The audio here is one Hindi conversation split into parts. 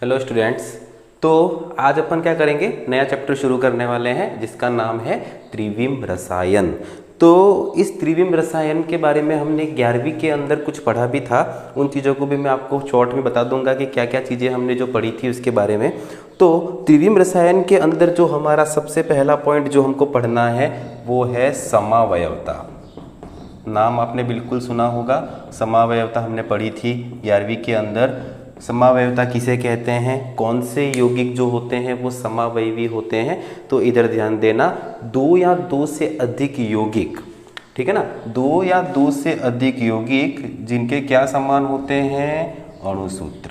Hello students. तो आज अपन क्या करेंगे, नया चैप्टर शुरू करने वाले हैं जिसका नाम है त्रिविम रसायन। तो इस त्रिविम रसायन के बारे में हमने 11वीं के अंदर कुछ पढ़ा भी था। उन चीज़ों को भी मैं आपको शॉर्ट में बता दूंगा कि क्या क्या चीज़ें हमने जो पढ़ी थी उसके बारे में। तो त्रिविम रसायन के अंदर जो हमारा सबसे पहला पॉइंट जो हमको पढ़ना है वो है समावयवता। नाम आपने बिल्कुल सुना होगा, समावयवता हमने पढ़ी थी 11वीं के अंदर। समावयवता किसे कहते हैं, कौन से यौगिक जो होते हैं वो समावयवी होते हैं। तो इधर ध्यान देना, दो या दो से अधिक यौगिक, ठीक है ना, दो या दो से अधिक यौगिक जिनके क्या समान होते हैं, अणुसूत्र।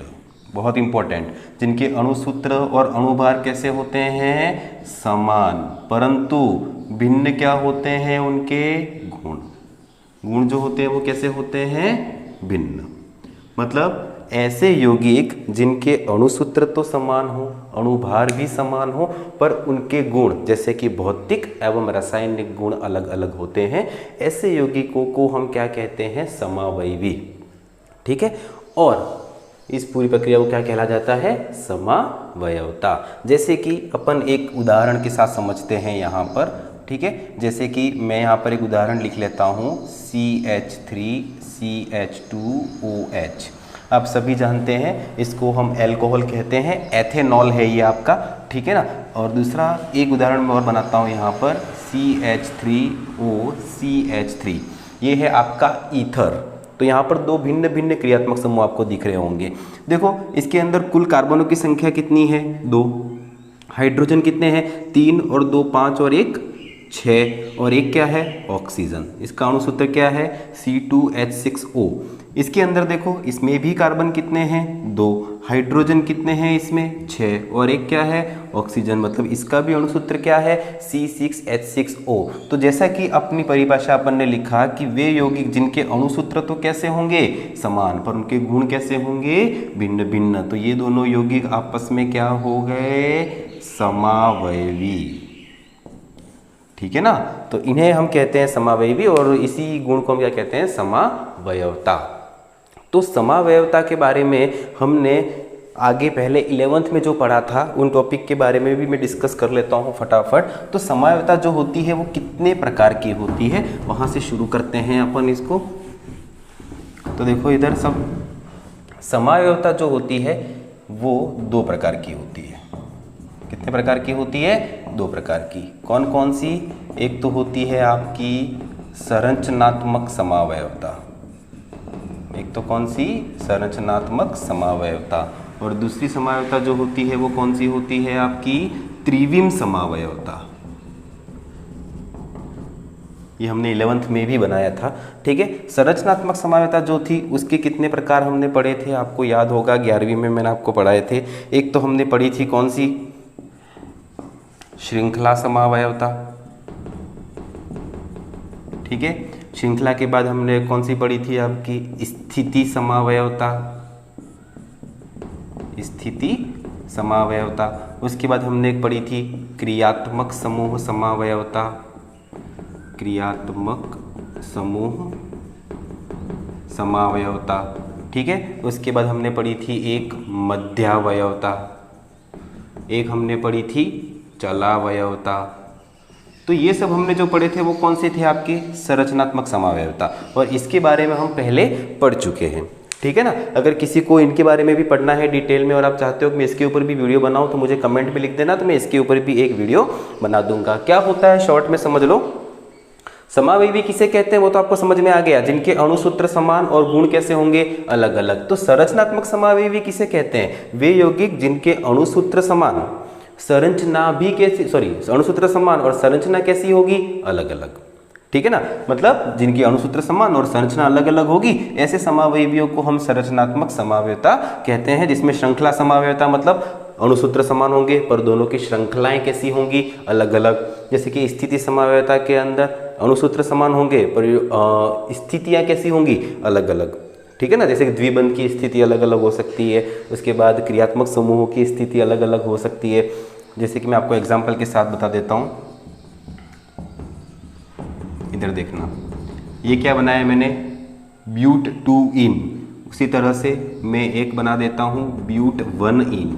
बहुत इंपॉर्टेंट, जिनके अणुसूत्र और अणुभार कैसे होते हैं, समान, परंतु भिन्न क्या होते हैं, उनके गुण। गुण जो होते हैं वो कैसे होते हैं, भिन्न। मतलब ऐसे यौगिक जिनके अणुसूत्र तो समान हो, अणुभार भी समान हो, पर उनके गुण जैसे कि भौतिक एवं रासायनिक गुण अलग अलग होते हैं, ऐसे यौगिकों को हम क्या कहते हैं, समावयवी। ठीक है। और इस पूरी प्रक्रिया को क्या कहला जाता है, समावयवता। जैसे कि अपन एक उदाहरण के साथ समझते हैं यहाँ पर, ठीक है। जैसे कि मैं यहाँ पर एक उदाहरण लिख लेता हूँ, CH3CH2OH। आप सभी जानते हैं इसको हम अल्कोहल कहते हैं, एथेनॉल है ये आपका, ठीक है ना। और दूसरा एक उदाहरण मैं और बनाता हूँ यहाँ पर, CH3OCH3, ये है आपका ईथर। तो यहाँ पर दो भिन्न भिन्न क्रियात्मक समूह आपको दिख रहे होंगे। देखो इसके अंदर कुल कार्बनों की संख्या कितनी है, 2। हाइड्रोजन कितने हैं, 3 और 2 5 और 1 6, और एक क्या है, ऑक्सीजन। इसका अणुसूत्र क्या है, C2H6O। इसके अंदर देखो इसमें भी कार्बन कितने हैं, 2। हाइड्रोजन कितने हैं इसमें, 6, और एक क्या है, ऑक्सीजन। मतलब इसका भी अणुसूत्र क्या है, C6H6O। तो जैसा कि अपनी परिभाषा अपन ने लिखा कि वे यौगिक जिनके अणुसूत्र तो कैसे होंगे, समान, पर उनके गुण कैसे होंगे, भिन्न भिन्न। तो ये दोनों यौगिक आपस में क्या हो गए, समावयवी। ठीक है ना। तो इन्हें हम कहते हैं समावयवी, और इसी गुण को हम क्या कहते हैं, समावयवता। तो समावयवता के बारे में हमने आगे पहले 11th में जो पढ़ा था उन टॉपिक के बारे में भी मैं डिस्कस कर लेता हूँ फटाफट। तो समावयवता जो होती है वो कितने प्रकार की होती है, वहाँ से शुरू करते हैं अपन इसको। तो देखो इधर सब, समावयवता जो होती है वो 2 प्रकार की होती है। कितने प्रकार की होती है, 2 प्रकार की। कौन कौन सी, एक तो होती है आपकी संरचनात्मक समावयवता, एक तो कौन सी, संरचनात्मक समावयवता। और दूसरी समावयवता जो होती है वो कौन सी होती है, आपकी त्रिविम समावयवता। ये हमने 11th में भी बनाया था, ठीक है। संरचनात्मक समावयवता जो थी उसके कितने प्रकार हमने पढ़े थे, आपको याद होगा 11वीं में मैंने आपको पढ़ाए थे। एक तो हमने पढ़ी थी कौन सी, श्रृंखला समावयवता, ठीक है। श्रृंखला के बाद हमने कौन सी पढ़ी थी, आपकी स्थिति समावयवता, स्थिति समावयवता। उसके बाद हमने पढ़ी थी क्रियात्मक समूह समावयवता, क्रियात्मक समूह समावयवता, ठीक है। उसके बाद हमने पढ़ी थी एक मध्यावयवता, एक हमने पढ़ी थी चलावयवता। तो ये सब हमने जो पढ़े थे वो कौन से थे, आपके संरचनात्मक समावयवता, और इसके बारे में हम पहले पढ़ चुके हैं, ठीक है ना। अगर किसी को इनके बारे में भी पढ़ना है डिटेल में और आप चाहते हो कि मैं इसके ऊपर भी वीडियो बनाऊं तो मुझे कमेंट में लिख देना, तो मैं इसके ऊपर भी एक वीडियो बना दूंगा। क्या होता है शॉर्ट में समझ लो। समावयवी किसे कहते हैं वो तो आपको समझ में आ गया, जिनके अणुसूत्र समान और गुण कैसे होंगे, अलग अलग। तो संरचनात्मक समावयवी किसे कहते हैं, वे यौगिक जिनके अणुसूत्र समान, संरचना भी कैसी, अणुसूत्र समान और संरचना कैसी होगी, अलग अलग, ठीक है ना। मतलब जिनकी अणुसूत्र समान और संरचना अलग अलग होगी, ऐसे समावयवियों को हम संरचनात्मक समावयवता कहते हैं। जिसमें श्रृंखला समावयवता मतलब अणुसूत्र समान होंगे पर दोनों की श्रृंखलाएं कैसी होंगी, अलग अलग। जैसे कि स्थिति समावयवता के अंदर अणुसूत्र समान होंगे पर स्थितियां कैसी होंगी, अलग अलग, ठीक है ना। जैसे कि द्विबंध की स्थिति अलग अलग हो सकती है, उसके बाद क्रियात्मक समूहों की स्थिति अलग अलग हो सकती है। जैसे कि मैं आपको एग्जाम्पल के साथ बता देता हूँ, इधर देखना, ये क्या बनाया मैंने, ब्यूट 2 इन उसी तरह से मैं एक बना देता हूँ ब्यूट 1 इन,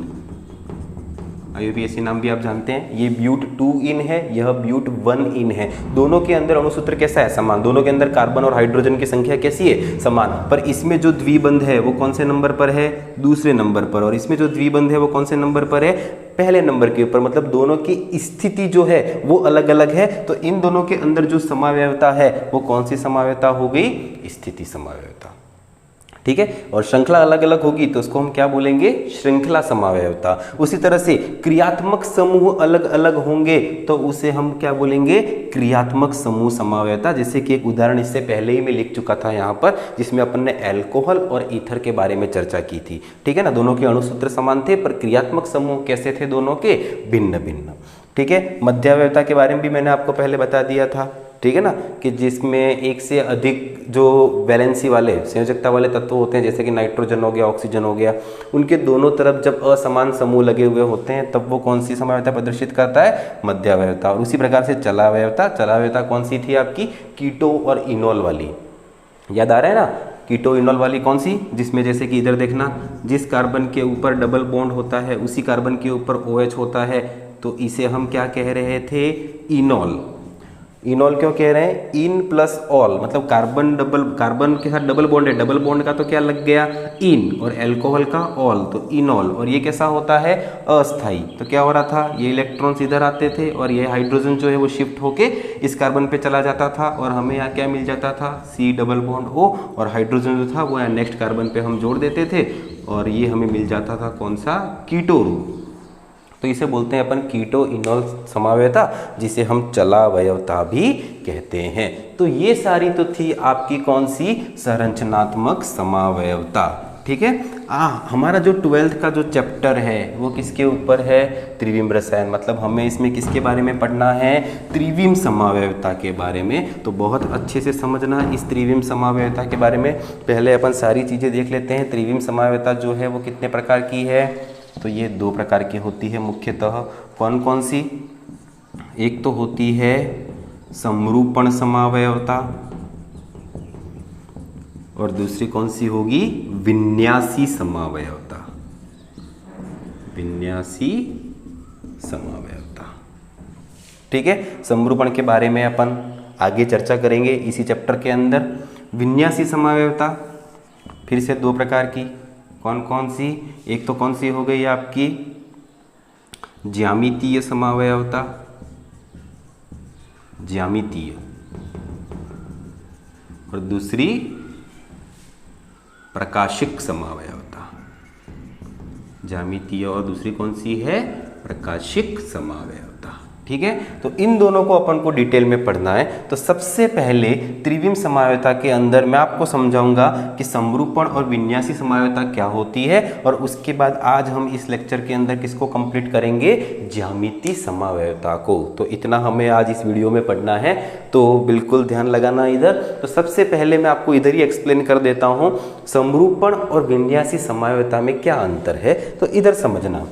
IUPAC नाम भी आप जानते हैं। ये ब्यूट 2 इन है, यह ब्यूट 1 इन है। दोनों के अंदर अणुसूत्र कैसा है? समान। दोनों के अंदर कार्बन और हाइड्रोजन की संख्या कैसी है? समान। पर इसमें जो द्विबंध है वो कौन से नंबर पर है? दूसरे नंबर पर। और इसमें जो द्विबंध है वो कौन से नंबर पर है? पहले नंबर के ऊपर। मतलब दोनों की स्थिति जो है वो अलग अलग है। तो इन दोनों के अंदर जो समावयवता है वो कौन सी समावयवता हो गई? स्थिति समावयवता। ठीक है। और श्रृंखला अलग अलग होगी तो उसको हम क्या बोलेंगे? श्रृंखला समावयवता। उसी तरह से क्रियात्मक समूह अलग अलग होंगे तो उसे हम क्या बोलेंगे? क्रियात्मक समूह समावयवता। जैसे कि एक उदाहरण इससे पहले ही मैं लिख चुका था यहाँ पर, जिसमें अपन ने एल्कोहल और ईथर के बारे में चर्चा की थी। ठीक है ना। दोनों के अणुसूत्र समान थे पर क्रियात्मक समूह कैसे थे? दोनों के भिन्न भिन्न। ठीक है। मध्यावयवता के बारे में भी मैंने आपको पहले बता दिया था। ठीक है ना, कि जिसमें एक से अधिक जो वैलेंसी वाले संयोजकता वाले तत्व होते हैं, जैसे कि नाइट्रोजन हो गया, ऑक्सीजन हो गया, उनके दोनों तरफ जब असमान समूह लगे हुए होते हैं तब वो कौन सी समावयवता प्रदर्शित करता है? मध्यावयवता। और उसी प्रकार से चलावयवता। चलावयवता कौन सी थी आपकी? कीटो और इनोल वाली। याद आ रहा है ना? कीटो इनोल वाली कौन सी? जिसमें जैसे कि इधर देखना, जिस कार्बन के ऊपर डबल बॉन्ड होता है उसी कार्बन के ऊपर OH होता है, तो इसे हम क्या कह रहे थे? इनोल। इनोल क्यों कह रहे हैं? इन प्लस ऑल, मतलब कार्बन के साथ डबल बॉन्ड है, डबल बॉन्ड का तो क्या लग गया? इन, और एल्कोहल का ऑल, तो इनोल। और ये कैसा होता है? अस्थाई। तो क्या हो रहा था? ये इलेक्ट्रॉन्स इधर आते थे और ये हाइड्रोजन जो है वो शिफ्ट होके इस कार्बन पे चला जाता था और हमें यहाँ क्या मिल जाता था? C डबल बॉन्ड O, और हाइड्रोजन जो था वो यहाँ नेक्स्ट कार्बन पे हम जोड़ देते थे और ये हमें मिल जाता था कौन सा? कीटो रूप। तो इसे बोलते हैं अपन कीटो इनोल समावयवता, जिसे हम चलावयवता भी कहते हैं। तो ये सारी तो थी आपकी कौन सी? संरचनात्मक समावयवता। ठीक है। हमारा जो 12th का जो चैप्टर है वो किसके ऊपर है? त्रिविम रसायन। मतलब हमें इसमें किसके बारे में पढ़ना है? त्रिविम समावयवता के बारे में। तो बहुत अच्छे से समझना इस त्रिविम समावयवता के बारे में। पहले अपन सारी चीज़ें देख लेते हैं। त्रिविम समावयवता जो है वो कितने प्रकार की है? तो ये 2 प्रकार की होती है मुख्यतः। कौन कौन सी? एक तो होती है समरूपण समावयवता और दूसरी कौन सी होगी? विन्यासी समावयवता। विन्यासी समावयवता। ठीक है। समरूपण के बारे में अपन आगे चर्चा करेंगे इसी चैप्टर के अंदर। विन्यासी समावयवता फिर से 2 प्रकार की। कौन कौन सी? एक तो कौन सी हो गई आपकी? ज्यामितीय समावयवता। ज्यामितीय। और दूसरी प्रकाशिक समावयवता। ज्यामितीय और दूसरी कौन सी है? प्रकाशिक समावयवता। ठीक है। तो इन दोनों को अपन को डिटेल में पढ़ना है। तो सबसे पहले त्रिविम समावयवता के अंदर मैं आपको समझाऊंगा कि समरूपण और विन्यासी समावयवता क्या होती है, और उसके बाद आज हम इस लेक्चर के अंदर किसको कंप्लीट करेंगे? ज्यामितीय समावयवता को। तो इतना हमें आज इस वीडियो में पढ़ना है, तो बिल्कुल ध्यान लगाना इधर। तो सबसे पहले मैं आपको इधर ही एक्सप्लेन कर देता हूँ समरूपण और विन्यासी समावयवता में क्या अंतर है। तो इधर समझना।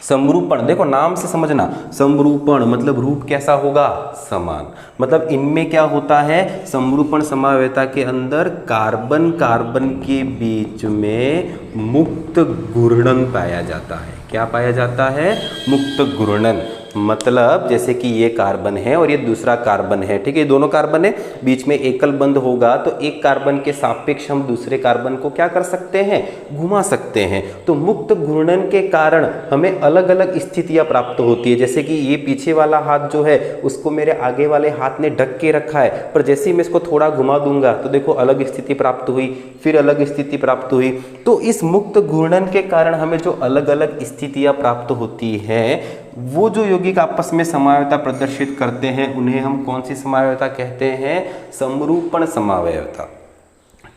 समरूपण, देखो नाम से समझना, समरूपण मतलब रूप कैसा होगा? समान। मतलब इनमें क्या होता है? समरूपण समावयवता के अंदर कार्बन कार्बन के बीच में मुक्त घूर्णन पाया जाता है। क्या पाया जाता है? मुक्त घूर्णन। मतलब जैसे कि ये कार्बन है और ये दूसरा कार्बन है। ठीक है। दोनों कार्बन है, बीच में एकल बंध होगा तो एक कार्बन के सापेक्ष हम दूसरे कार्बन को क्या कर सकते हैं? घुमा सकते हैं। तो मुक्त घूर्णन के कारण हमें अलग अलग स्थितियां प्राप्त होती है। जैसे कि ये पीछे वाला हाथ जो है उसको मेरे आगे वाले हाथ ने ढक के रखा है, पर जैसे ही मैं इसको थोड़ा घुमा दूंगा तो देखो अलग स्थिति प्राप्त हुई, फिर अलग स्थिति प्राप्त हुई। तो इस मुक्त घूर्णन के कारण हमें जो अलग अलग स्थितियां प्राप्त होती हैं, वो जो यौगिक आपस में समावयवता प्रदर्शित करते हैं उन्हें हम कौन सी समावयवता कहते हैं? समरूपण समावयवता।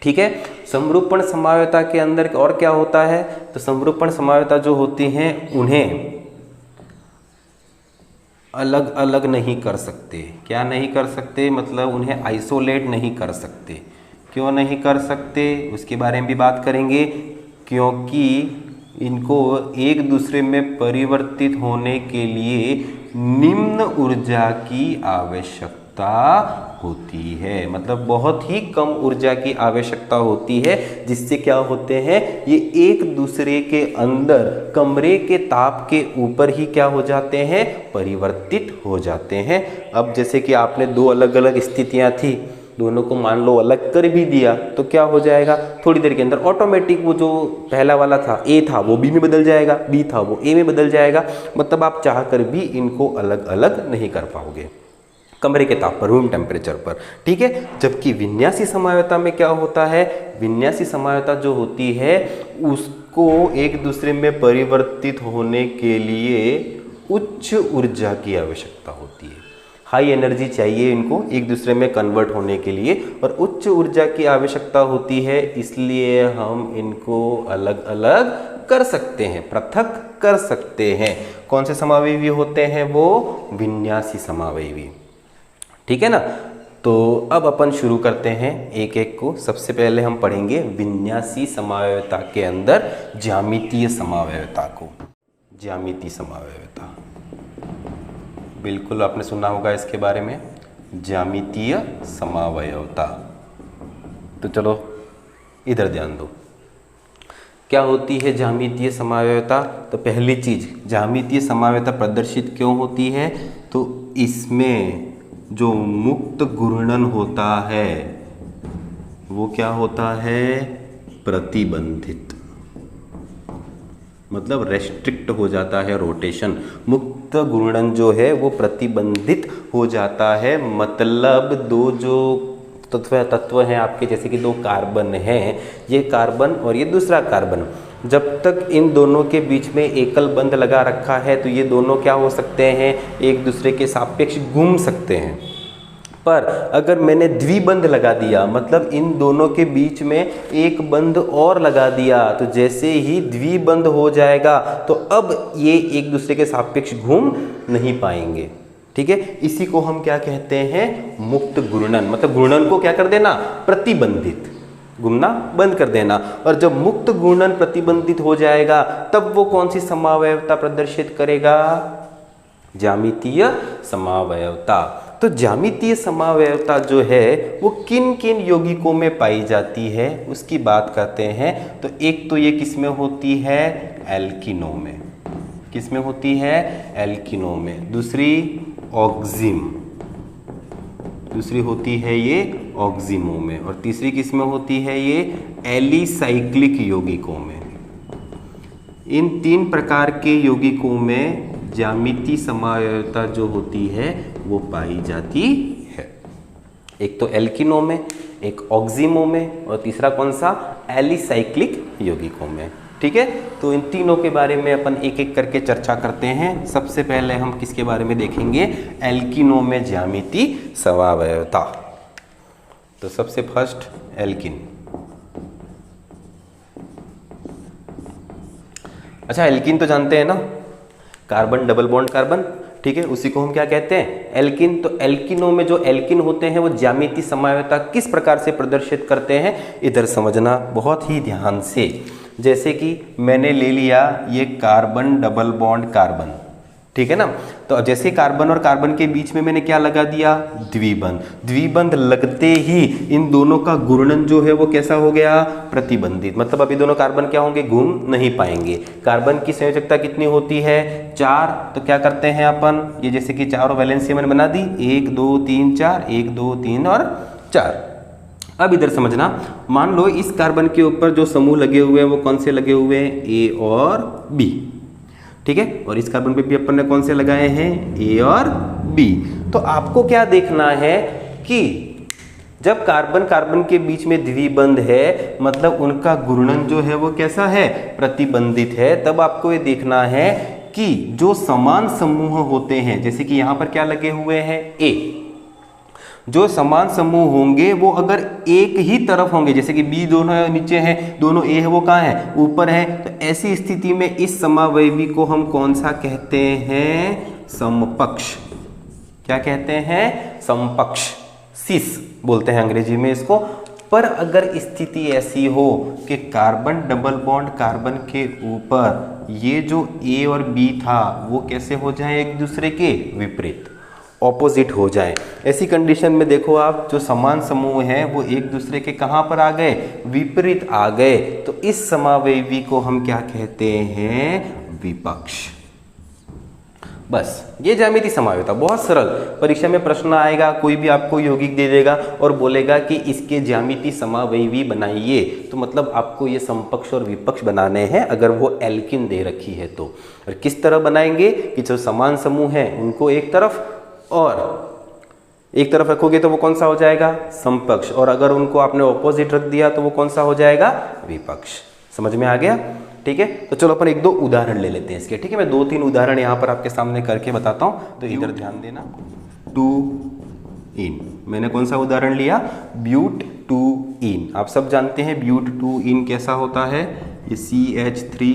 ठीक है। समरूपण समावयवता के अंदर और क्या होता है? तो समरूपण समावयवता जो होती हैं उन्हें अलग अलग नहीं कर सकते। क्या नहीं कर सकते? मतलब उन्हें आइसोलेट नहीं कर सकते। क्यों नहीं कर सकते? उसके बारे में भी बात करेंगे। क्योंकि इनको एक दूसरे में परिवर्तित होने के लिए निम्न ऊर्जा की आवश्यकता आवश्यकता होती है, मतलब बहुत ही कम ऊर्जा की आवश्यकता होती है, जिससे क्या होते हैं ये एक दूसरे के अंदर कमरे के ताप के ऊपर ही क्या हो जाते हैं, परिवर्तित हो जाते हैं। अब जैसे कि आपने दो अलग अलग स्थितियां थी, दोनों को मान लो अलग कर भी दिया तो क्या हो जाएगा, थोड़ी देर के अंदर ऑटोमेटिक वो जो पहला वाला था ए था वो बी में बदल जाएगा, बी था वो ए में बदल जाएगा। मतलब आप चाह कर भी इनको अलग अलग नहीं कर पाओगे कमरे के ताप पर, रूम टेम्परेचर पर, ठीक है। जबकि विन्यासी समवायता में क्या होता है, विन्यासी समवायता जो होती है उसको एक दूसरे में परिवर्तित होने के लिए उच्च ऊर्जा की आवश्यकता होती है, हाई एनर्जी चाहिए इनको एक दूसरे में कन्वर्ट होने के लिए, और उच्च ऊर्जा की आवश्यकता होती है, इसलिए हम इनको अलग अलग कर सकते हैं, पृथक कर सकते हैं। कौन से समावयवी होते हैं वो, विन्यासी समावयवी, ठीक है ना। तो अब अपन शुरू करते हैं एक एक को। सबसे पहले हम पढ़ेंगे विन्यासी समावयवता के अंदर ज्यामितीय समावयवता को। ज्यामितीय समावयवता बिल्कुल आपने सुना होगा इसके बारे में, ज्यामितीय समावयवता। तो चलो इधर ध्यान दो, क्या होती है ज्यामितीय समावयवता। तो पहली चीज, ज्यामितीय समावयवता प्रदर्शित क्यों होती है, तो इसमें जो मुक्त घूर्णन होता है वो क्या होता है, प्रतिबंधित, मतलब रेस्ट्रिक्ट हो जाता है रोटेशन। मुक्त घूर्णन जो है वो प्रतिबंधित हो जाता है, मतलब दो जो तत्व हैं आपके, जैसे कि दो कार्बन हैं, ये कार्बन और ये दूसरा कार्बन, जब तक इन दोनों के बीच में एकल बंध लगा रखा है तो ये दोनों क्या हो सकते हैं, एक दूसरे के सापेक्ष घूम सकते हैं। पर अगर मैंने द्विबंध लगा दिया, मतलब इन दोनों के बीच में एक बंध और लगा दिया, तो जैसे ही द्विबंध हो जाएगा तो अब ये एक दूसरे के सापेक्ष घूम नहीं पाएंगे, ठीक है। इसी को हम क्या कहते हैं, मुक्त घूर्णन, मतलब घूर्णन को क्या कर देना, प्रतिबंधित, घूमना बंद कर देना। और जब मुक्त घूर्णन प्रतिबंधित हो जाएगा तब वो कौन सी समावयवता प्रदर्शित करेगा, ज्यामितीय समावयवता। तो ज्यामितीय समावयवता जो है वो किन किन यौगिकों में पाई जाती है उसकी बात करते हैं। तो एक तो ये किसमें होती है, एल्किनों में, किसमें होती है, एल्किनों में। दूसरी ऑक्जिम, दूसरी होती है ये ऑक्जिमों में। और तीसरी किसमें होती है, ये एलिसाइक्लिक यौगिकों में। इन तीन प्रकार के यौगिकों में ज्यामितीय समावयवता जो होती है वो पाई जाती है। एक तो एल्किनों में, एक ऑक्जिमों में, और तीसरा कौन सा, एलिसाइक्लिक यौगिकों में, ठीक है। तो इन तीनों के बारे में अपन एक एक करके चर्चा करते हैं। सबसे पहले हम किसके बारे में देखेंगे, एल्किनों में ज्यामितीय समावयवता। तो सबसे फर्स्ट एल्किन। अच्छा, एल्किन तो जानते हैं ना, कार्बन डबल बॉन्ड कार्बन, ठीक है, उसी को हम क्या कहते हैं, एल्किन। तो एल्किनों में जो एल्किन होते हैं वो ज्यामितीय समावयवता किस प्रकार से प्रदर्शित करते हैं, इधर समझना बहुत ही ध्यान से। जैसे कि मैंने ले लिया ये कार्बन डबल बॉन्ड कार्बन, ठीक है ना। तो जैसे कार्बन और कार्बन के बीच में मैंने क्या लगा दिया, द्विबंध। द्विबंध लगते ही इन दोनों का घूर्णन जो है वो कैसा हो गया, प्रतिबंधित, मतलब अभी दोनों कार्बन क्या होंगे, घूम नहीं पाएंगे। कार्बन की संयोजकता कितनी होती है, 4। तो क्या करते हैं अपन, ये जैसे कि 4 वैलेंसी मैंने बना दी, 1 2 3 4, 1 2 3 और 4। अब इधर समझना, मान लो इस कार्बन के ऊपर जो समूह लगे हुए हैं वो कौन से लगे हुए हैं, ए और बी, ठीक है। और इस कार्बन पे भी अपन ने कौन से लगाए हैं, ए और बी। तो आपको क्या देखना है कि जब कार्बन कार्बन के बीच में द्विबंध है, मतलब उनका घूर्णन जो है वो कैसा है, प्रतिबंधित है। तब आपको ये देखना है कि जो समान समूह होते हैं, जैसे कि यहाँ पर क्या लगे हुए हैं, ए, जो समान समूह होंगे वो अगर एक ही तरफ होंगे, जैसे कि बी दोनों नीचे हैं, दोनों ए है वो कहाँ है, ऊपर है, तो ऐसी स्थिति में इस समावयवी को हम कौन सा कहते हैं, समपक्ष। क्या कहते हैं, समपक्ष, सिस बोलते हैं अंग्रेजी में इसको। पर अगर स्थिति ऐसी हो कि कार्बन डबल बॉन्ड कार्बन के ऊपर ये जो ए और बी था वो कैसे हो जाए, एक दूसरे के विपरीत, ऑपोजिट हो जाएं। ऐसी कंडीशन में देखो आप, जो समान समूह हैं वो एक दूसरे के कहाँ पर आ गए, विपरीत आ गए, तो इस समावयवी को हम क्या कहते हैं, विपक्ष। बस ये ज्यामिति समावयवता, बहुत सरल। परीक्षा में प्रश्न आएगा, कोई भी आपको यौगिक दे देगा और बोलेगा कि इसके ज्यामिति समावयवी बनाइए, तो मतलब आपको ये समपक्ष और विपक्ष बनाने हैं अगर वो एल्किन दे रखी है तो। और किस तरह बनाएंगे कि जो समान समूह है उनको एक तरफ और एक तरफ रखोगे तो वो कौन सा हो जाएगा, समपक्ष, और अगर उनको आपने ऑपोजिट रख दिया तो वो कौन सा हो जाएगा, विपक्ष। समझ में आ गया? ठीक है, तो चलो अपन एक दो उदाहरण ले लेते हैं इसके। ठीक है, मैं 2-3 उदाहरण यहाँ पर आपके सामने करके बताता हूँ, तो इधर ध्यान देना। 2-इन, मैंने कौन सा उदाहरण लिया, ब्यूट 2-इन। आप सब जानते हैं ब्यूट 2-इन कैसा होता है, ये CH3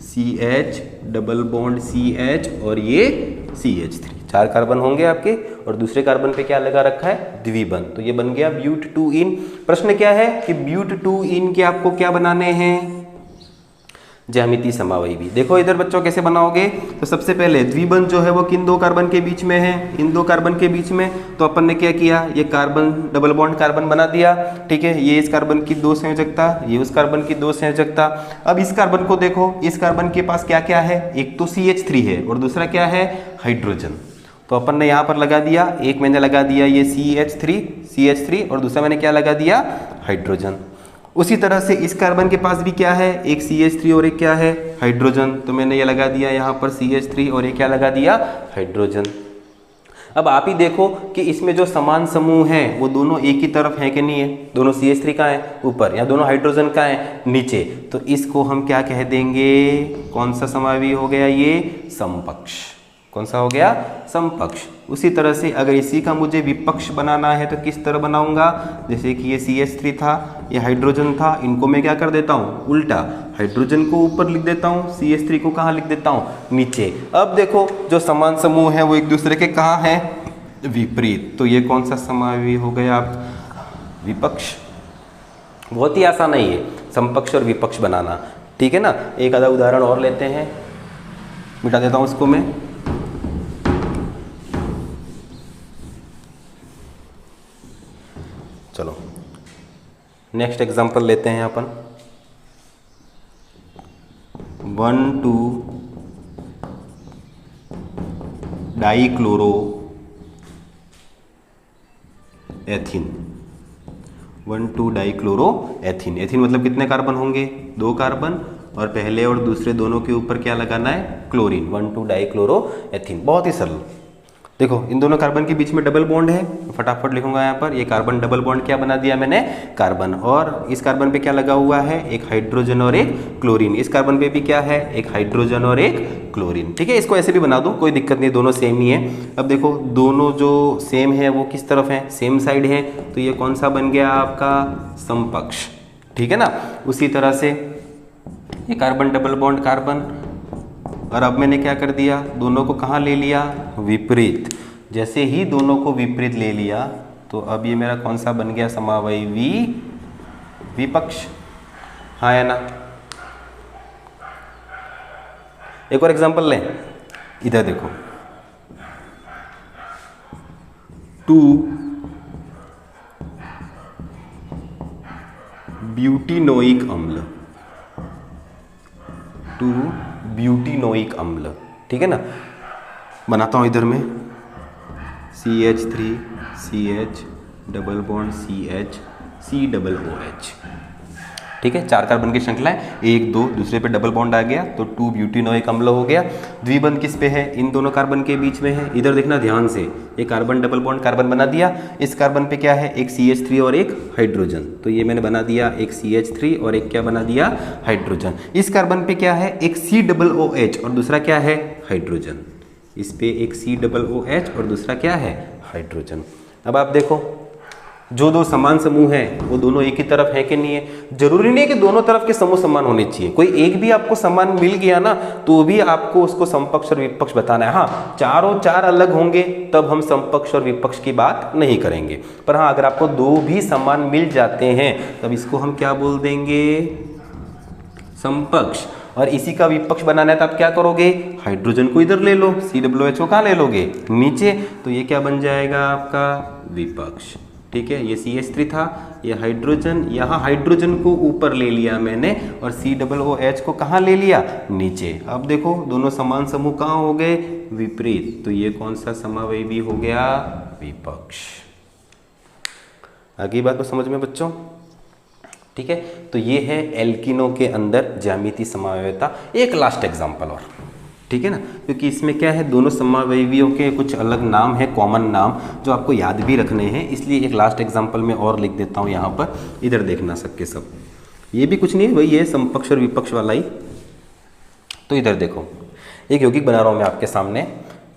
CH double bond CH और ये CH3, 4 कार्बन होंगे आपके, और दूसरे कार्बन पे क्या लगा रखा है, द्विबंध, तो ये बन गया ब्यूट 2-इन। प्रश्न क्या है कि ब्यूट 2-इन के आपको क्या बनाने हैं, ज्यामिति समावयवी। देखो इधर बच्चों कैसे बनाओगे, तो सबसे पहले द्विबंध जो है वो किन 2 कार्बन के बीच में है, इन 2 कार्बन के बीच में, तो अपन ने क्या किया, ये कार्बन डबल बॉन्ड कार्बन बना दिया। ठीक है, ये इस कार्बन की 2 संयोजकता, ये उस कार्बन की 2 संयोजकता। अब इस कार्बन को देखो, इस कार्बन के पास क्या क्या है, एक तो CH3 है और दूसरा क्या है, हाइड्रोजन। तो अपन ने यहाँ पर लगा दिया, एक मैंने लगा दिया ये CH3 और दूसरा मैंने क्या लगा दिया, हाइड्रोजन। उसी तरह से इस कार्बन के पास भी क्या है, एक CH3 और एक क्या है, हाइड्रोजन, तो मैंने ये लगा दिया यहाँ पर CH3 और एक क्या लगा दिया, हाइड्रोजन। अब आप ही देखो कि इसमें जो समान समूह है वो दोनों एक ही तरफ है कि नहीं है, दोनों CH3 का है ऊपर या दोनों हाइड्रोजन का है नीचे, तो इसको हम क्या कह देंगे, कौन सा समावयवी हो गया, ये समपक्ष। कौन सा हो गया, समपक्ष। उसी तरह से अगर इसी का मुझे विपक्ष बनाना है तो किस तरह बनाऊंगा, जैसे कि ये CH3 था, ये हाइड्रोजन था, इनको मैं क्या कर देता हूँ, उल्टा, हाइड्रोजन को ऊपर लिख देता हूँ, CH3 को कहाँ लिख देता हूँ, नीचे। अब देखो जो समान समूह है वो एक दूसरे के कहाँ है, विपरीत, तो ये कौन सा समावयवी हो गया, विपक्ष। बहुत ही आसान है ये समपक्ष और विपक्ष बनाना। ठीक है ना, एक आधा उदाहरण और लेते हैं, मिटा देता हूँ उसको मैं। चलो नेक्स्ट एग्जांपल लेते हैं अपन, 1,2 dichloro ethene. 1,2 dichloro ethene. Ethene मतलब कितने कार्बन होंगे, 2 कार्बन, और पहले और दूसरे दोनों के ऊपर क्या लगाना है, क्लोरीन। 1,2 डाइक्लोरो एथीन, बहुत ही सरल। देखो इन दोनों कार्बन के बीच में डबल बॉन्ड है, फटाफट लिखूंगा यहाँ पर, ये कार्बन डबल बॉन्ड क्या बना दिया मैंने, कार्बन, और इस कार्बन पे क्या लगा हुआ है, एक हाइड्रोजन और एक क्लोरीन। इस कार्बन पे भी क्या है, एक हाइड्रोजन और एक क्लोरीन। ठीक है, इसको ऐसे भी बना दो, कोई दिक्कत नहीं, दोनों सेम ही है। अब देखो दोनों जो सेम है वो किस तरफ है, सेम साइड है, तो ये कौन सा बन गया आपका, समपक्ष। ठीक है ना, उसी तरह से ये कार्बन डबल बॉन्ड कार्बन, और अब मैंने क्या कर दिया, दोनों को कहाँ ले लिया, विपरीत। जैसे ही दोनों को विपरीत ले लिया तो अब ये मेरा कौन सा बन गया, समावयवी विपक्ष। हाँ या ना। एक और एग्जांपल लें, इधर देखो, 2 ब्यूटिनोइक अम्ल, 2 ब्यूटिनोइक अम्ल। ठीक है ना, बनाता हूँ इधर में, CH3 CH double bond CH COOH। ठीक है, 4 कार्बन की श्रृंखला है, 1 2, दूसरे पे डबल बॉन्ड आ गया तो 2 ब्यूटिनोइक अम्ल हो गया। द्विबंध किस पे है, इन दोनों कार्बन के बीच में है। इधर देखना ध्यान से, ये कार्बन डबल बॉन्ड कार्बन बना दिया, इस कार्बन पे क्या है, एक CH3 और एक हाइड्रोजन, तो ये मैंने बना दिया एक CH3 और एक क्या बना दिया, हाइड्रोजन। इस कार्बन पे क्या है, एक COOH और दूसरा क्या है, हाइड्रोजन। इस पे एक COOH और दूसरा क्या है, हाइड्रोजन। अब आप देखो जो 2 समान समूह हैं वो दोनों एक ही तरफ है कि नहीं है। जरूरी नहीं है कि दोनों तरफ के समूह समान होने चाहिए, कोई एक भी आपको समान मिल गया ना तो भी आपको उसको समपक्ष और विपक्ष बताना है। हाँ, चारों 4 अलग होंगे तब हम समपक्ष और विपक्ष की बात नहीं करेंगे, पर हाँ अगर आपको 2 भी समान मिल जाते हैं तब इसको हम क्या बोल देंगे, समपक्ष। और इसी का विपक्ष बनाना है तो आप क्या करोगे, हाइड्रोजन को इधर ले लो, COH को कहाँ ले लोगे, नीचे, तो ये क्या बन जाएगा आपका विपक्ष। ठीक है, ये CH3 था, ये हाइड्रोजन, यहाँ हाइड्रोजन को ऊपर ले लिया मैंने और COOH को कहाँ ले लिया, नीचे। अब देखो दोनों समान समूह कहाँ हो गए, विपरीत, तो ये कौन सा समावयवी हो गया, विपक्ष। आगे बात तो समझ में बच्चों। ठीक है, तो ये है एल्किनो के अंदर ज्यामितीय समावयवता। एक लास्ट एग्जांपल और, ठीक है ना, क्योंकि इसमें क्या है, दोनों समावयवियों के कुछ अलग नाम है, कॉमन नाम जो आपको याद भी रखने हैं, इसलिए एक लास्ट एग्जांपल में और लिख देता हूँ यहाँ पर, इधर देखना सबके सब। ये भी कुछ नहीं है भाई, ये समपक्ष और विपक्ष वाला ही। तो इधर देखो, एक यौगिक बना रहा हूँ मैं आपके सामने,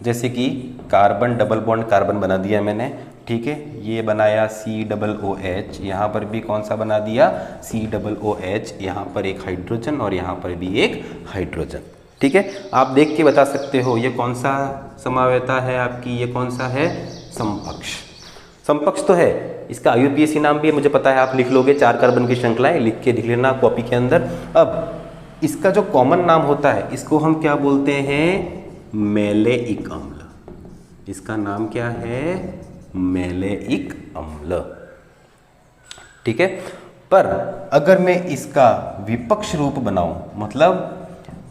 जैसे कि कार्बन डबल बॉन्ड कार्बन बना दिया मैंने, ठीक है, ये बनाया COOH, यहाँ पर भी कौन सा बना दिया, COOH, यहाँ पर एक हाइड्रोजन और यहाँ पर भी एक हाइड्रोजन। ठीक है, आप देख के बता सकते हो ये कौन सा समावयवता है आपकी, ये कौन सा है, समपक्ष। समपक्ष तो है, इसका IUPAC नाम भी है, मुझे पता है, आप लिख लोगे, 4 कार्बन की श्रृंखलाएं लिख के लिख लेना कॉपी के अंदर। अब इसका जो कॉमन नाम होता है, इसको हम क्या बोलते हैं, मैलेइक अम्ल। इसका नाम क्या है, मैलेइक अम्ल। ठीक है, पर अगर मैं इसका विपक्ष रूप बनाऊं, मतलब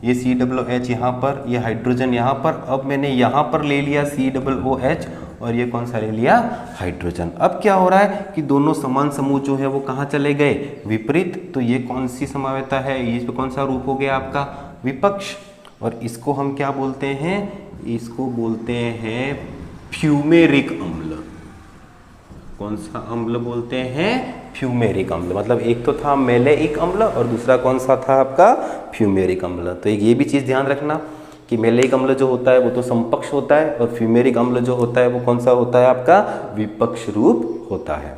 ये COOH यहाँ पर, ये हाइड्रोजन यहाँ पर, अब मैंने यहाँ पर ले लिया COOH और ये कौन सा ले लिया, हाइड्रोजन। अब क्या हो रहा है कि दोनों समान समूह जो है वो कहाँ चले गए, विपरीत। तो ये कौन सी समावयवता है, ये इस पे कौन सा रूप हो गया आपका, विपक्ष। और इसको हम क्या बोलते हैं, इसको बोलते हैं फ्यूमेरिक अम्ल। कौन सा अम्ल बोलते हैं, फ्यूमेरिक अम्ल। मतलब एक तो था मैलेइक अम्ल और दूसरा कौन सा था आपका, फ्यूमेरिक अम्ल। तो एक ये भी चीज़ ध्यान रखना कि मैलेइक अम्ल जो होता है वो तो समपक्ष होता है और फ्यूमेरिक अम्ल जो होता है वो कौन सा होता है आपका, विपक्ष रूप होता है।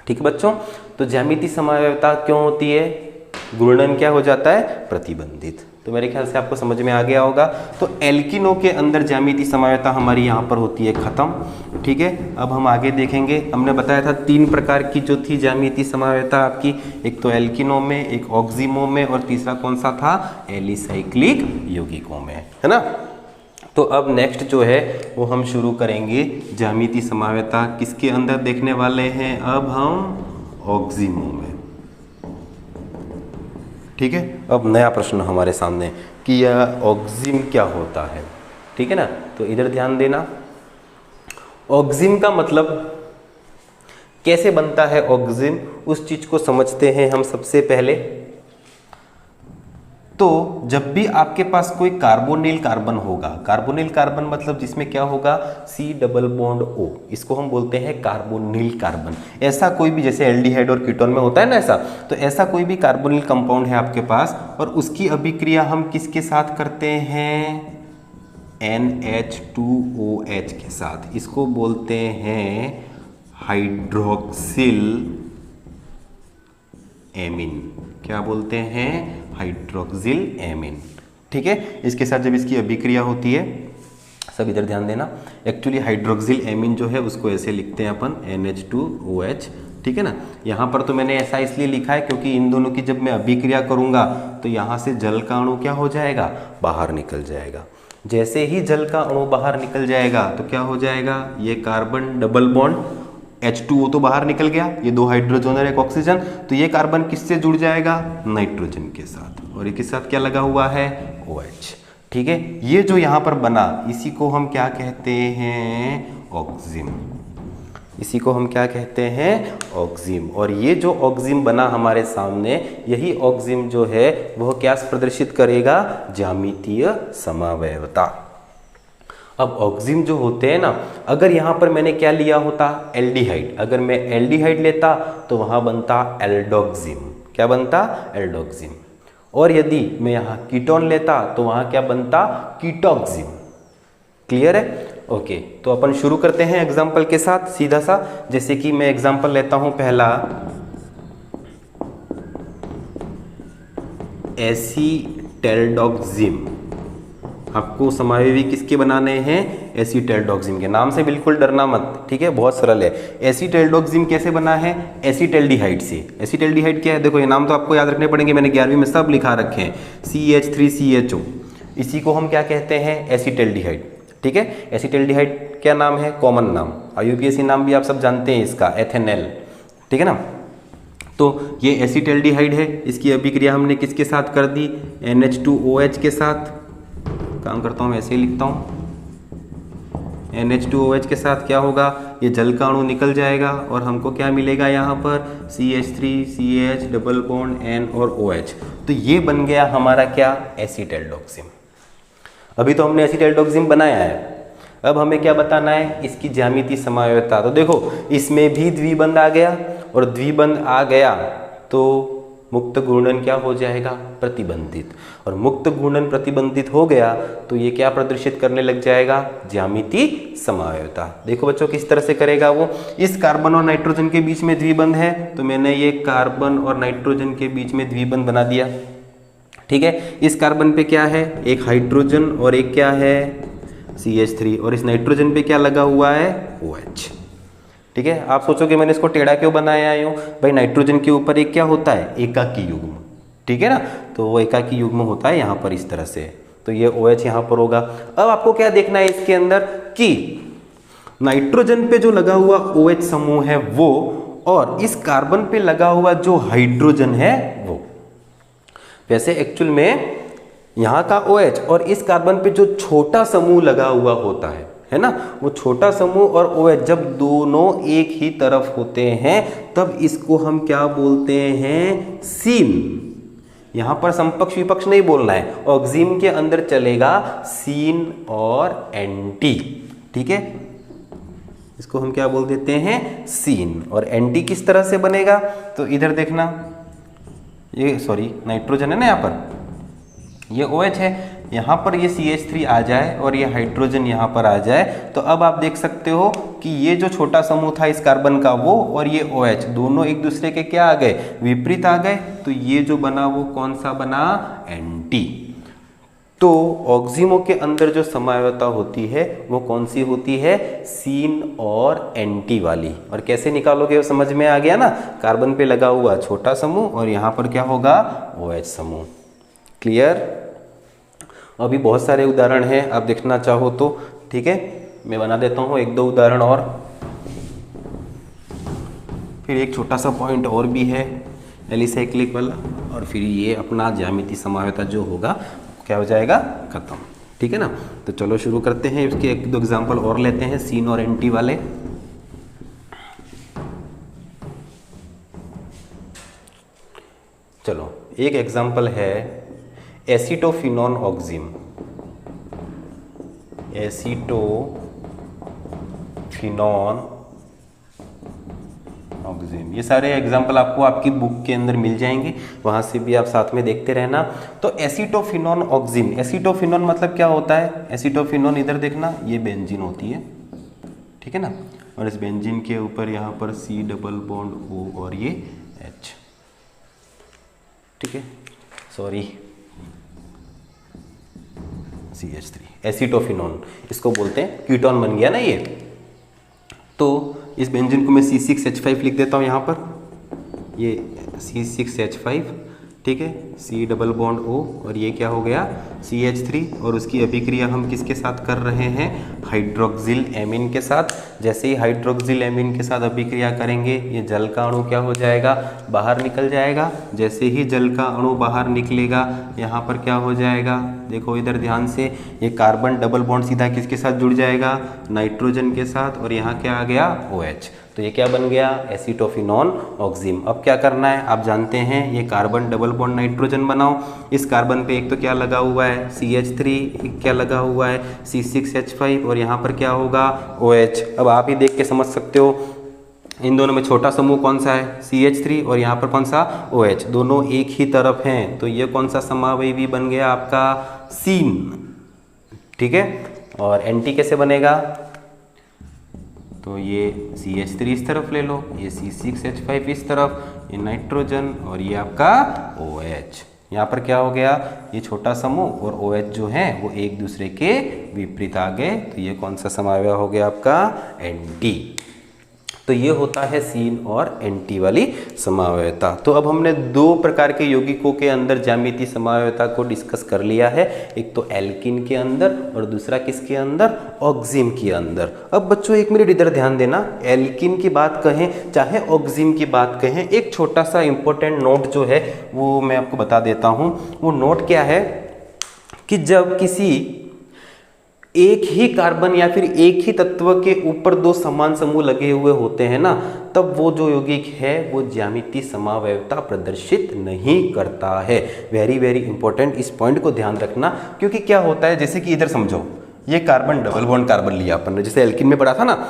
ठीक है बच्चों, तो ज्यामितीय समावयवता क्यों होती है, घूर्णन क्या हो जाता है, प्रतिबंधित। तो मेरे ख्याल से आपको समझ में आ गया होगा। तो एल्किनो के अंदर ज्यामितीय समावयवता हमारी यहाँ पर होती है खत्म। ठीक है, अब हम आगे देखेंगे। हमने बताया था 3 प्रकार की जो थी ज्यामितीय समावयवता आपकी, एक तो एल्किनो में, एक ऑक्सीमो में और तीसरा कौन सा था, एलिसाइक्लिक यौगिकों में, है ना। तो अब नेक्स्ट जो है वो हम शुरू करेंगे ज्यामितीय समावयवता किसके अंदर देखने वाले हैं, अब हम ऑक्सीमो में। ठीक है, अब नया प्रश्न हमारे सामने कि यह ऑक्सीम क्या होता है। ठीक है ना, तो इधर ध्यान देना। ऑक्सीम का मतलब कैसे बनता है ऑक्सीम, उस चीज को समझते हैं हम सबसे पहले। तो जब भी आपके पास कोई कार्बोनिल कार्बन होगा, कार्बोनिल कार्बन मतलब जिसमें क्या होगा, C डबल बॉन्ड O, इसको हम बोलते हैं कार्बोनिल कार्बन। ऐसा कोई भी, जैसे एल्डिहाइड और कीटोन में होता है ना ऐसा, तो ऐसा कोई भी कार्बोनिल कंपाउंड है आपके पास और उसकी अभिक्रिया हम किसके साथ करते हैं, NH2OH के साथ। इसको बोलते हैं हाइड्रोक्सिल एमीन। क्या बोलते हैं, हाइड्रोक्सिल एमीन। ठीक है, इसके साथ जब इसकी अभिक्रिया होती है, सब इधर ध्यान देना। एक्चुअली हाइड्रोक्सिल एमीन जो है उसको ऐसे लिखते हैं अपन NH2OH। ठीक है ना, यहाँ पर तो मैंने ऐसा इसलिए लिखा है क्योंकि इन दोनों की जब मैं अभिक्रिया करूँगा तो यहाँ से जल का अणु क्या हो जाएगा, बाहर निकल जाएगा। जैसे ही जल का अणु बाहर निकल जाएगा तो क्या हो जाएगा, ये कार्बन डबल बॉन्ड H2O तो बाहर निकल गया, ये 2 हाइड्रोजन और एक ऑक्सीजन, तो ये कार्बन किससे जुड़ जाएगा, नाइट्रोजन के साथ, और इसके साथ क्या लगा हुआ है, OH। ठीक है, ये जो यहाँ पर बना इसी को हम क्या कहते हैं, ऑक्सीम। इसी को हम क्या कहते हैं, ऑक्सीम। और ये जो ऑक्सीम बना हमारे सामने, यही ऑक्सीम जो है वह क्या प्रदर्शित करेगा, ज्यामितीय समावयवता। अब ऑक्सीम जो होते हैं ना, अगर यहाँ पर मैंने क्या लिया होता, एल्डिहाइड, अगर मैं एल्डिहाइड लेता तो वहाँ बनता एल्डोक्सिम। क्या बनता, एल्डोक्सिम। और यदि मैं यहाँ कीटोन लेता तो वहाँ क्या बनता, कीटोक्सिम। क्लियर है, ओके। तो अपन शुरू करते हैं एग्जाम्पल के साथ सीधा सा। जैसे कि मैं एग्जाम्पल लेता हूँ पहला, एसीटेल्डोक्सिम। आपको समावयवी किसके बनाने हैं, एसिटाइलडॉक्सिम के। नाम से बिल्कुल डरना मत, ठीक है, बहुत सरल है। एसिटाइलडॉक्सिम कैसे बना है? एसिटाल्डिहाइड से। एसिटाल्डिहाइड क्या है? देखो ये नाम तो आपको याद रखने पड़ेंगे, मैंने 11वीं में सब लिखा रखे हैं, CH3CHO, इसी को हम क्या कहते हैं? एसिटाल्डिहाइड, ठीक है। एसिटाल्डिहाइड क्या नाम है? कॉमन नाम, IUPAC नाम भी आप सब जानते हैं इसका, एथेनॉल, ठीक है ना। तो ये एसिटाल्डिहाइड है, इसकी अभिक्रिया हमने किसके साथ कर दी? NH2OH के साथ। काम करता हूँ, ऐसे ही लिखता हूँ, NH2OH के साथ क्या होगा? ये जल का अणु निकल जाएगा और हमको क्या मिलेगा यहाँ पर? CH3CH डबल बॉन्ड N और OH। तो ये बन गया हमारा क्या? एसिटाइलडॉक्सिम। अभी तो हमने एसिटाइलडॉक्सिम बनाया है, अब हमें क्या बताना है? इसकी ज्यामितीय समवायता। तो देखो इसमें भी द्विबंध आ गया, और द्विबंध आ गया तो मुक्त घूर्णन क्या हो जाएगा? प्रतिबंधित। और मुक्त घूर्णन प्रतिबंधित हो गया तो ये क्या प्रदर्शित करने लग जाएगा? ज्यामितीय समवायता। देखो बच्चों किस तरह से करेगा वो। इस कार्बन और नाइट्रोजन के बीच में द्विबंध है, तो मैंने ये कार्बन और नाइट्रोजन के बीच में द्विबंध बना दिया, ठीक है। इस कार्बन पे क्या है? एक हाइड्रोजन और एक क्या है? CH3, और इस नाइट्रोजन पे क्या लगा हुआ है? OH, ठीक है। आप सोचोगे मैंने इसको टेढ़ा क्यों बनाया यूं? भाई नाइट्रोजन के ऊपर एक क्या होता है? एकाकी युग्म, ठीक है ना। तो वो एकाकी युग्म होता है यहाँ पर इस तरह से, तो ये OH यहाँ पर होगा। अब आपको क्या देखना है इसके अंदर कि नाइट्रोजन पे जो लगा हुआ OH समूह है वो, और इस कार्बन पे लगा हुआ जो हाइड्रोजन है वो। वैसे एक्चुअल में यहाँ का OH और इस कार्बन पे जो छोटा समूह लगा हुआ होता है ना, वो छोटा समूह और OH जब दोनों एक ही तरफ होते हैं तब इसको हम क्या बोलते हैं? सीन। यहां पर समपक्ष विपक्ष नहीं बोलना है, ऑक्सिम के अंदर चलेगा सीन और एंटी, ठीक है। इसको हम क्या बोल देते हैं? सीन। और एंटी किस तरह से बनेगा? तो इधर देखना, ये सॉरी नाइट्रोजन है ना, यहाँ पर ये OH है, यहाँ पर ये CH3 आ जाए और ये हाइड्रोजन यहाँ पर आ जाए, तो अब आप देख सकते हो कि ये जो छोटा समूह था इस कार्बन का वो और ये OH दोनों एक दूसरे के क्या आ गए? विपरीत आ गए। तो ये जो बना वो कौन सा बना? एंटी। तो ऑक्सिमो के अंदर जो समवायता होती है वो कौन सी होती है? सीन और एंटी वाली। और कैसे निकालोगे वो समझ में आ गया ना। कार्बन पे लगा हुआ छोटा समूह और यहाँ पर क्या होगा? OH समूह। क्लियर? अभी बहुत सारे उदाहरण हैं, आप देखना चाहो तो, ठीक है। मैं बना देता हूँ एक दो उदाहरण और, फिर एक छोटा सा पॉइंट और भी है एलिसाइक्लिक वाला, और फिर ये अपना ज्यामितीय समवायता जो होगा क्या हो जाएगा? खत्म, ठीक है ना। तो चलो शुरू करते हैं, इसके एक दो एग्जाम्पल और लेते हैं सीन और एंटी वाले। चलो एक एग्जाम्पल है एसिटोफिनॉन ऑक्सिम। एसिटोफिनॉन ऑक्सिम, ये सारे एग्जाम्पल आपको आपकी बुक के अंदर मिल जाएंगे, वहां से भी आप साथ में देखते रहना। तो एसिटोफिनॉन ऑक्सिम, एसिटोफिनॉन मतलब क्या होता है? एसिटोफिनॉन इधर देखना, ये बेंजीन होती है, ठीक है ना, और इस बेंजीन के ऊपर यहाँ पर C डबल बॉन्ड O और ये H, ठीक है, सॉरी CH3, एसिटोफिनॉन इसको बोलते हैं, कीटोन बन गया ना ये। तो इस बेंजीन को मैं C6H5 लिख देता हूँ यहाँ पर, ये C6H5, ठीक है, C डबल बॉन्ड O और ये क्या हो गया? CH3, और उसकी अभिक्रिया हम किसके साथ कर रहे हैं? हाइड्रोक्सिल एमीन के साथ। जैसे ही हाइड्रोक्सिल एमीन के साथ अभिक्रिया करेंगे ये जल का अणु क्या हो जाएगा? बाहर निकल जाएगा। जैसे ही जल का अणु बाहर निकलेगा यहाँ पर क्या हो जाएगा? देखो इधर ध्यान से, ये कार्बन डबल बॉन्ड सीधा किसके साथ जुड़ जाएगा? नाइट्रोजन के साथ, और यहाँ क्या आ गया? OH। तो ये क्या बन गया? एसिटोफिनॉन ऑक्सिम। अब क्या करना है आप जानते हैं, ये कार्बन डबल बॉन्ड नाइट्रोजन बनाओ। इस कार्बन पे एक तो क्या लगा हुआ है? CH3, एक क्या लगा हुआ है? C6H5, और यहाँ पर क्या होगा? OH। अब आप ही देख के समझ सकते हो इन दोनों में छोटा समूह कौन सा है? CH3, और यहाँ पर कौन सा? OH। दोनों एक ही तरफ हैं, तो ये कौन सा समवायवी बन गया आपका? सीन, ठीक है। और एंटी कैसे बनेगा? तो ये CH3 इस तरफ ले लो, ये C6H5 इस तरफ, ये नाइट्रोजन और ये आपका OH, यहाँ पर क्या हो गया, ये छोटा समूह और OH जो है वो एक दूसरे के विपरीत आ गए, तो ये कौन सा समावयव हो गया आपका, एंटी। तो ये होता है सीन और एंटी वाली समावयवता। तो अब हमने दो प्रकार के यौगिकों के अंदर ज्यामितीय समावयवता को डिस्कस कर लिया है, एक तो एल्किन के अंदर और दूसरा किसके अंदर, ऑक्सिम के अंदर। अब बच्चों एक मिनट इधर ध्यान देना, एल्किन की बात कहें चाहे ऑक्सिम की बात कहें, एक छोटा सा इंपॉर्टेंट नोट जो है वो मैं आपको बता देता हूँ। वो नोट क्या है कि जब किसी एक ही कार्बन या फिर एक ही तत्व के ऊपर दो समान समूह लगे हुए होते हैं ना, तब वो जो यौगिक है वो ज्यामितीय समावयवता प्रदर्शित नहीं करता है। वेरी वेरी इंपॉर्टेंट, इस पॉइंट को ध्यान रखना, क्योंकि क्या होता है, जैसे कि इधर समझो, ये कार्बन डबल बॉन्ड कार्बन लिया अपन ने, जैसे एल्किन में पढ़ा था ना।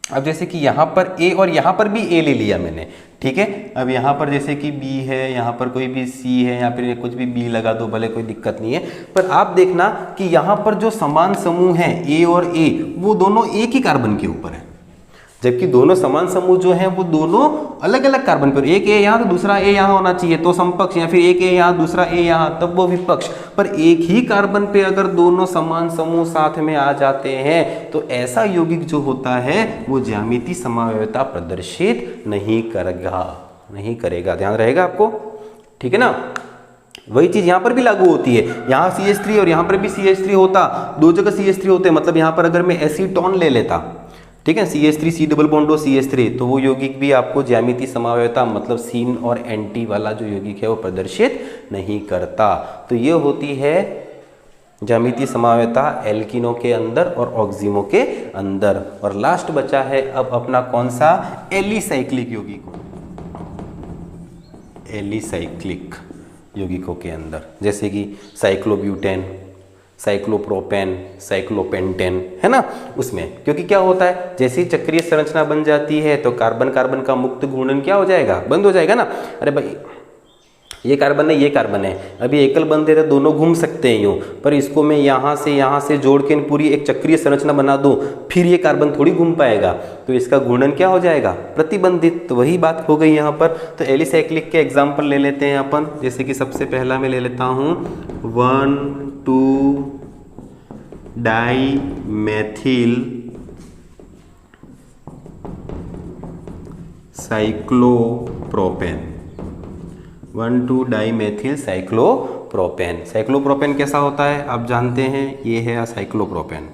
अब जैसे कि यहाँ पर A और यहाँ पर भी A ले लिया मैंने, ठीक है। अब यहाँ पर जैसे कि B है, यहाँ पर कोई भी C है, यहाँ पर कुछ भी B लगा दो, भले कोई दिक्कत नहीं है। पर आप देखना कि यहाँ पर जो समान समूह है A और A, वो दोनों एक ही कार्बन के ऊपर है, जबकि दोनों समान समूह जो हैं वो दोनों अलग अलग कार्बन पर, एक A यहाँ तो दूसरा A यहाँ होना चाहिए तो समपक्ष, या फिर एक A यहाँ दूसरा A यहाँ तब वो विपक्ष। पर एक ही कार्बन पे अगर दोनों समान समूह साथ में आ जाते हैं तो ऐसा यौगिक जो होता है वो ज्यामितीय समावयवता प्रदर्शित नहीं करेगा। ध्यान रहेगा आपको, ठीक है ना। वही चीज यहाँ पर भी लागू होती है, यहाँ CH3 और यहाँ पर भी CH3 होता, दो जगह CH3 होते, मतलब यहाँ पर अगर मैं एसीटोन ले लेता, ठीक है, CH3 C डबल बॉन्ड हो CH3, तो वो यौगिक भी आपको ज्यामितीय समावयवता मतलब सीन और एंटी वाला जो यौगिक है वो प्रदर्शित नहीं करता। तो ये होती है ज्यामितीय समावयवता एल्किनों के अंदर और ऑक्सिमों के अंदर। और लास्ट बचा है अब अपना कौन सा, एलिसाइक्लिक यौगिक, एलिसाइक्लिक यौगिकों के अंदर, जैसे कि साइक्लोब्यूटेन, साइक्लोप्रोपेन, साइक्लोपेंटेन, है ना। उसमें क्योंकि क्या होता है, जैसे ही चक्रीय संरचना बन जाती है तो कार्बन कार्बन का मुक्त घूर्णन क्या हो जाएगा, बंद हो जाएगा ना। अरे भाई ये कार्बन है, ये कार्बन है, अभी एकल बंद है तो दोनों घूम सकते हैं यूँ, पर इसको मैं यहाँ से जोड़ के पूरी एक चक्रीय संरचना बना दूँ, फिर ये कार्बन थोड़ी घूम पाएगा, तो इसका घूर्णन क्या हो जाएगा, प्रतिबंधित। तो वही बात हो गई यहाँ पर। तो एलिसाइक्लिक के एग्जाम्पल ले लेते हैं अपन, जैसे कि सबसे पहला मैं ले लेता हूँ 1,2 dimethyl cyclopropane, 1,2 dimethyl cyclopropane. Cyclopropane कैसा होता है आप जानते हैं, ये है साइक्लोप्रोपेन,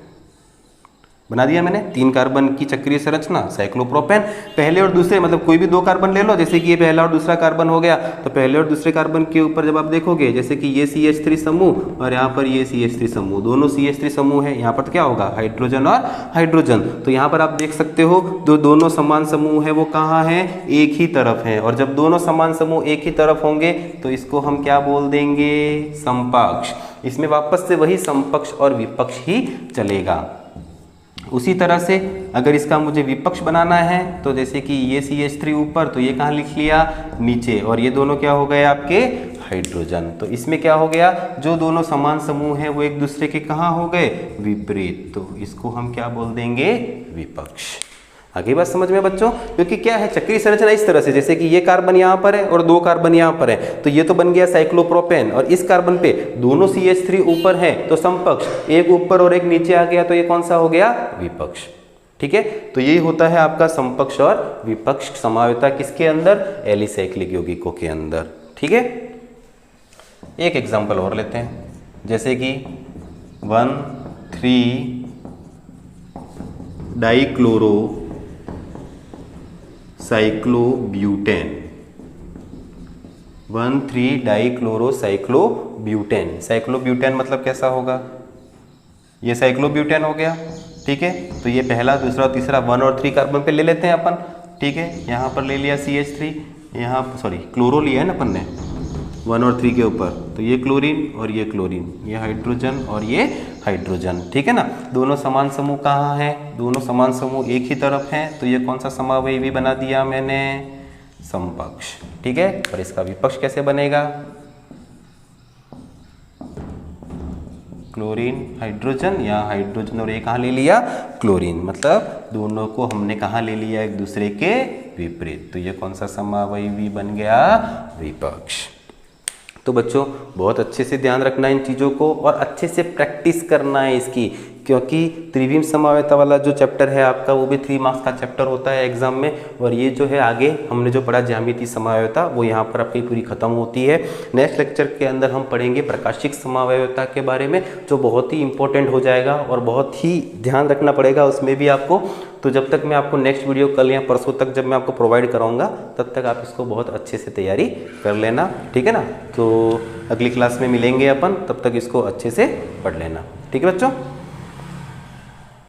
बना दिया मैंने, 3 कार्बन की चक्रीय संरचना साइक्लोप्रोपेन। पहले और दूसरे मतलब कोई भी 2 कार्बन ले लो, जैसे कि ये पहला और दूसरा कार्बन हो गया, तो पहले और दूसरे कार्बन के ऊपर जब आप देखोगे, जैसे कि ये CH3 समूह और यहाँ पर ये CH3 समूह, दोनों CH3 समूह है, यहाँ पर तो क्या होगा, हाइड्रोजन और हाइड्रोजन। तो यहाँ पर आप देख सकते हो जो दोनों समान समूह है वो कहाँ है, एक ही तरफ है। और जब दोनों समान समूह एक ही तरफ होंगे तो इसको हम क्या बोल देंगे, समपक्ष। इसमें वापस से वही समपक्ष और विपक्ष ही चलेगा। उसी तरह से अगर इसका मुझे विपक्ष बनाना है तो जैसे कि ये CH3 ऊपर, तो ये कहाँ लिख लिया, नीचे, और ये दोनों क्या हो गए आपके, हाइड्रोजन। तो इसमें क्या हो गया, जो दोनों समान समूह हैं वो एक दूसरे के कहाँ हो गए, विपरीत, तो इसको हम क्या बोल देंगे, विपक्ष। आगे बात समझ में बच्चों, क्योंकि क्या है चक्रीय संरचना इस तरह से, जैसे कि ये कार्बन यहाँ पर है और 2 कार्बन यहाँ पर है, तो ये तो बन गया साइक्लोप्रोपेन, और इस कार्बन पे दोनों CH3 ऊपर है तो समपक्ष, एक ऊपर और एक नीचे आ गया तो ये कौन सा हो गया, विपक्ष। ठीक है, तो यही होता है आपका समपक्ष और विपक्ष समावयवता किसके अंदर, एलिसाइक्लिक यौगिकों के अंदर। ठीक है, एक एग्जाम्पल और लेते हैं, जैसे कि 1,3 dichloro cyclobutane, 1,3 dichloro cyclobutane. Cyclobutane मतलब कैसा होगा, ये साइक्लोब्यूटेन हो गया। ठीक है, तो ये पहला, दूसरा, तीसरा 1 और 3 कार्बन पे ले लेते हैं अपन। ठीक है, यहाँ पर ले लिया CH3, यहाँ सॉरी क्लोरो लिया है ना अपन ने 1 और 3 के ऊपर, तो ये क्लोरीन और ये क्लोरीन, ये हाइड्रोजन और ये हाइड्रोजन। ठीक है ना, दोनों समान समूह कहाँ है, दोनों समान समूह एक ही तरफ हैं, तो ये कौन सा समावयवी बना दिया मैंने, समपक्ष। ठीक है, और इसका विपक्ष कैसे बनेगा, क्लोरीन हाइड्रोजन, या हाइड्रोजन और ये कहाँ ले लिया, क्लोरीन, मतलब दोनों को हमने कहाँ ले लिया, एक दूसरे के विपरीत, तो ये कौन सा समावयवी बन गया, विपक्ष। तो बच्चों बहुत अच्छे से ध्यान रखना है इन चीज़ों को और अच्छे से प्रैक्टिस करना है इसकी, क्योंकि त्रिविम समवायता वाला जो चैप्टर है आपका वो भी 3 मार्क्स का चैप्टर होता है एग्जाम में। और ये जो है आगे हमने जो पढ़ा ज्यामितीय समवायता वो यहाँ पर आपकी पूरी खत्म होती है। नेक्स्ट लेक्चर के अंदर हम पढ़ेंगे प्रकाशिक समवायता के बारे में, जो बहुत ही इंपॉर्टेंट हो जाएगा और बहुत ही ध्यान रखना पड़ेगा उसमें भी आपको। तो जब तक मैं आपको नेक्स्ट वीडियो कल या परसों तक जब मैं आपको प्रोवाइड कराऊंगा तब तक आप इसको बहुत अच्छे से तैयारी कर लेना, ठीक है ना। तो अगली क्लास में मिलेंगे अपन, तब तक इसको अच्छे से पढ़ लेना, ठीक है बच्चों।